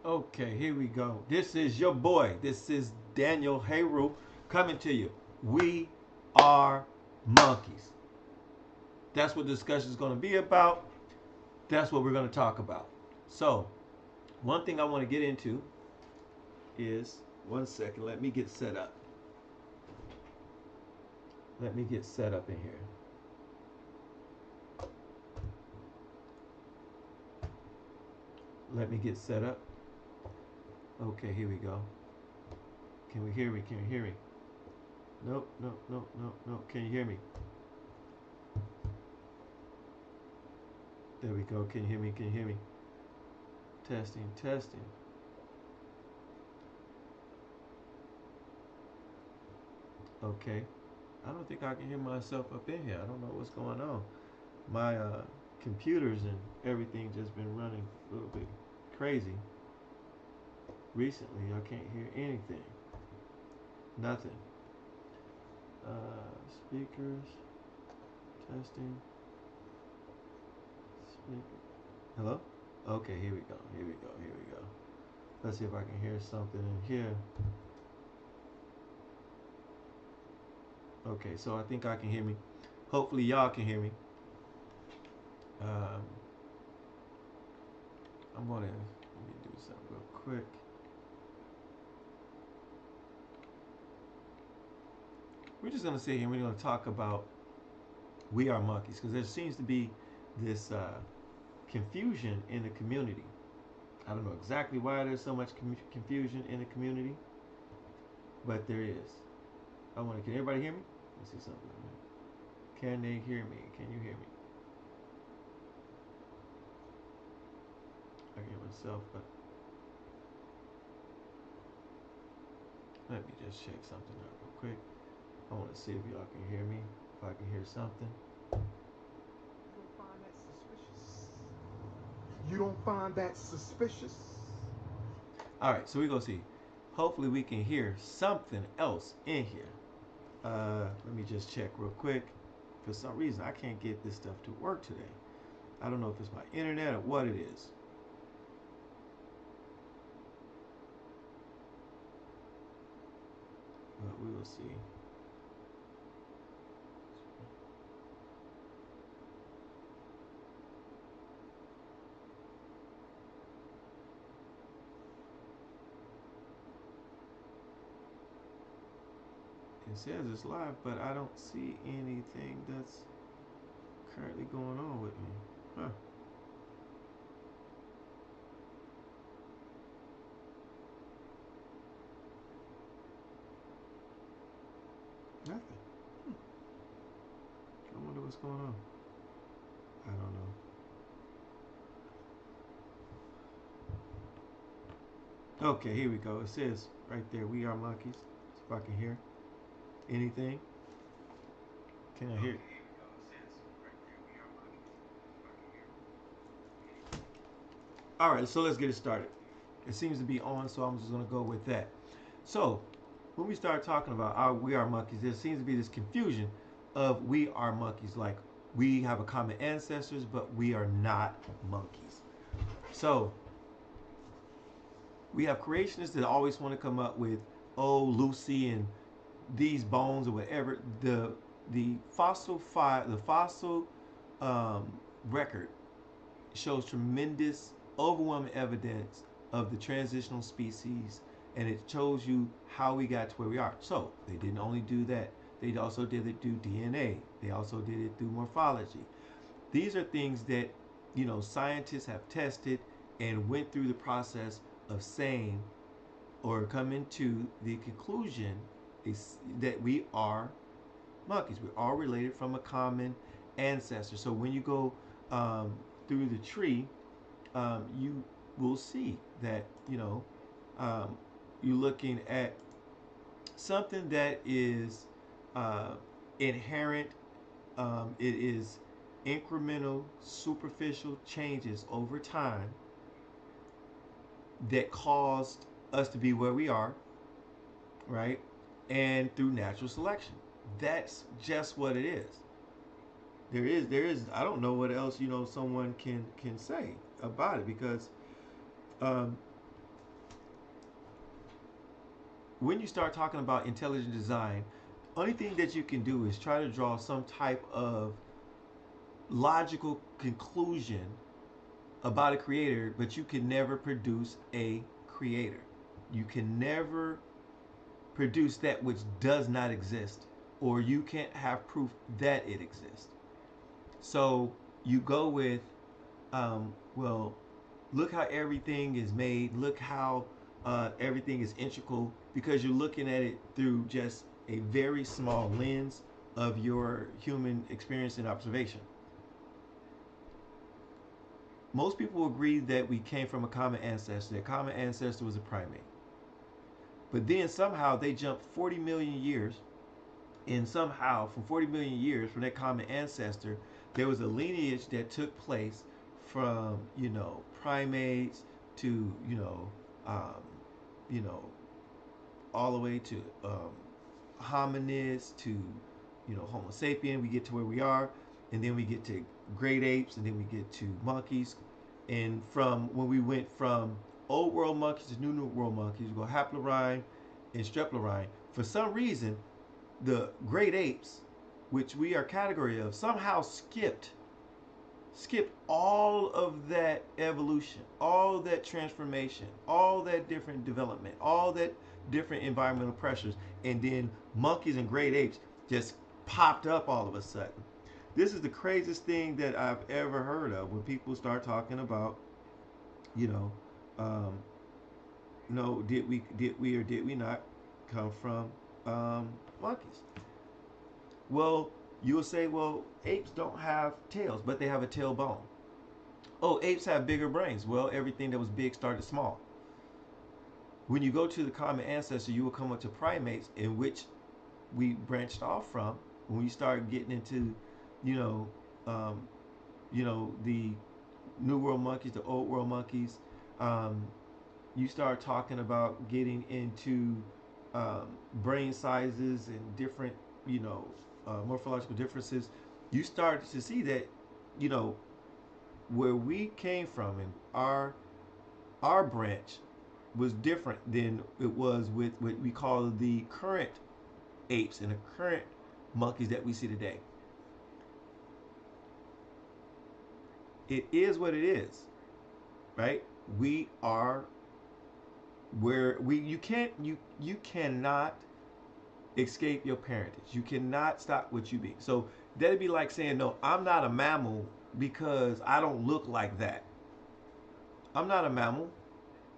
Okay, here we go. This is your boy. This is Daniel Hayru coming to you. We are monkeys. That's what the discussion is going to be about. That's what we're going to talk about. So, one thing I want to get into is one second. Let me get set up. Let me get set up in here. Let me get set up. Okay, here we go. Can we hear me? Can you hear me? Nope, nope, nope, nope, nope. Can you hear me? There we go. Can you hear me? Can you hear me? Testing, testing. Okay. I don't think I can hear myself up in here. I don't know what's going on. My computers and everything just been running a little bit crazy recently. I can't hear anything. Nothing. Speakers. Testing. Speaker. Hello? Okay, here we go. Here we go. Here we go. Let's see if I can hear something in here. Okay, so I think I can hear me. Hopefully y'all can hear me. I'm gonna let me do something real quick. We're just gonna sit here and we're gonna talk about we are monkeys because there seems to be this confusion in the community. I don't know exactly why there's so much confusion in the community, but there is. Can everybody hear me? Let's see something. Can they hear me? Can you hear me? I hear myself, but let me just check something out real quick. I want to see if y'all can hear me, if I can hear something. You don't find that suspicious? You don't find that suspicious? All right, so we're going to see. Hopefully we can hear something else in here. Let me just check real quick. For some reason, I can't get this stuff to work today. I don't know if it's my internet or what it is. But we will see. It says it's live, but I don't see anything that's currently going on with me. Huh. Nothing. Hmm. I wonder what's going on. I don't know. Okay, here we go. It says right there, we are monkeys. See if I can hear anything. Can I hear? All right, so let's get it started. It seems to be on, so I'm just going to go with that. So, when we start talking about we are monkeys, there seems to be this confusion of we are monkeys. Like, we have a common ancestors, but we are not monkeys. So, we have creationists that always want to come up with, oh, Lucy and these bones or whatever. The fossil um, record shows tremendous, overwhelming evidence of the transitional species, and it shows you how we got to where we are. So they didn't only do that; they also did it through DNA. They also did it through morphology. These are things that scientists have tested and went through the process of saying or coming to the conclusion is that we are monkeys. We're all related from a common ancestor. So when you go through the tree, you will see that you're looking at something that is uh, inherent. It is incremental, superficial changes over time that caused us to be where we are, right? And through natural selection. That's just what it is. There is I don't know what else someone can say about it because um, when you start talking about intelligent design, only thing that you can do is try to draw some type of logical conclusion about a creator, but you can never produce a creator. You can never produce that which does not exist, or you can't have proof that it exists. So you go with, well, look how everything is made, look how everything is integral, because you're looking at it through just a very small lens of your human experience and observation. Most people agree that we came from a common ancestor. That common ancestor was a primate. But then somehow they jumped 40 million years, and somehow from 40 million years from that common ancestor, there was a lineage that took place from, primates to, you know, all the way to hominids to, Homo sapien. We get to where we are, and then we get to great apes, and then we get to monkeys. And from when we went from old world monkeys to new world monkeys, we go haplorhine and streptorhine. For some reason, the great apes, which we are category of, somehow skipped all of that evolution, all that transformation, all that different development, all that different environmental pressures, and then monkeys and great apes just popped up all of a sudden. This is the craziest thing that I've ever heard of when people start talking about, you know, um, no, did we or did we not come from monkeys? Well, you'll say, well, apes don't have tails, but they have a tailbone. Oh, apes have bigger brains. Well, everything that was big started small. When you go to the common ancestor, you will come up to primates, in which we branched off from. When we start getting into, you know, um, the New World monkeys, the Old World monkeys, you start talking about getting into brain sizes and different, morphological differences. You start to see that, you know, where we came from and our branch was different than it was with what we call the current apes and the current monkeys that we see today. It is what it is, right? We are where we you cannot escape your parentage. You cannot stop what you be. So that'd be like saying, no, I'm not a mammal because I don't look like that. I'm not a mammal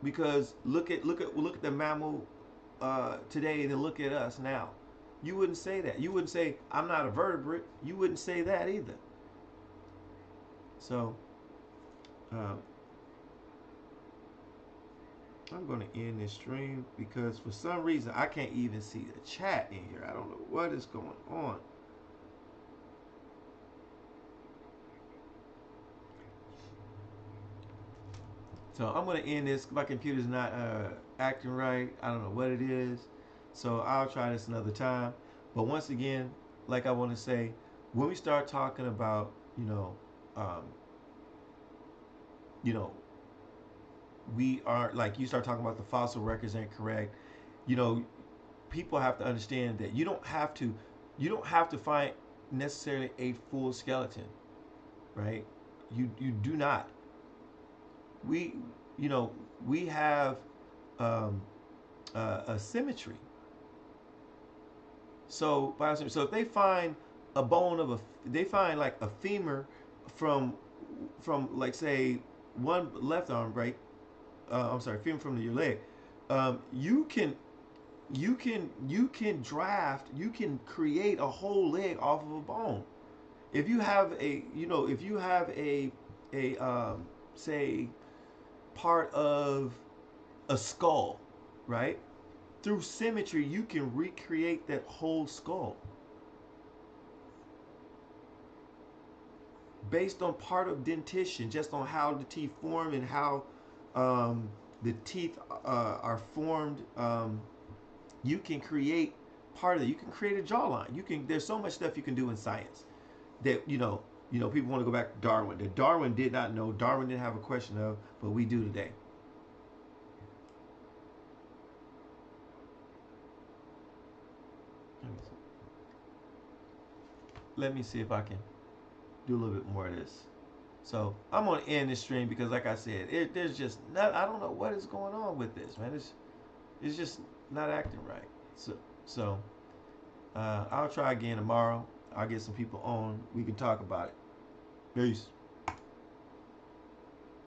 because look at the mammal today and then look at us now. You wouldn't say that. You wouldn't say I'm not a vertebrate. You wouldn't say that either. So um, I'm going to end this stream because for some reason I can't even see the chat in here. I don't know what is going on. So I'm going to end this. My computer's not acting right. I don't know what it is. So I'll try this another time. But once again, like I want to say, when we start talking about, um, you know, we are like you start talking about the fossil records incorrect. You know, people have to understand that you don't have to find necessarily a full skeleton, right? You do not. We you know we have um, a symmetry. So if they find a bone of a they find like a femur from like say one left arm, right? I'm sorry, femur from your leg. You can you can create a whole leg off of a bone. If you have a say part of a skull, right? Through symmetry, you can recreate that whole skull based on part of dentition, just on how the teeth form and how the teeth are formed. You can create part of it. You can create a jawline. You can. There's so much stuff you can do in science that people want to go back to Darwin. That Darwin did not know. Darwin didn't have a question of, but we do today. let me see if I can do a little bit more of this. So I'm gonna end this stream because, like I said, there's just not. I don't know what is going on with this, man. It's just not acting right. So I'll try again tomorrow. I'll get some people on. We can talk about it. Peace.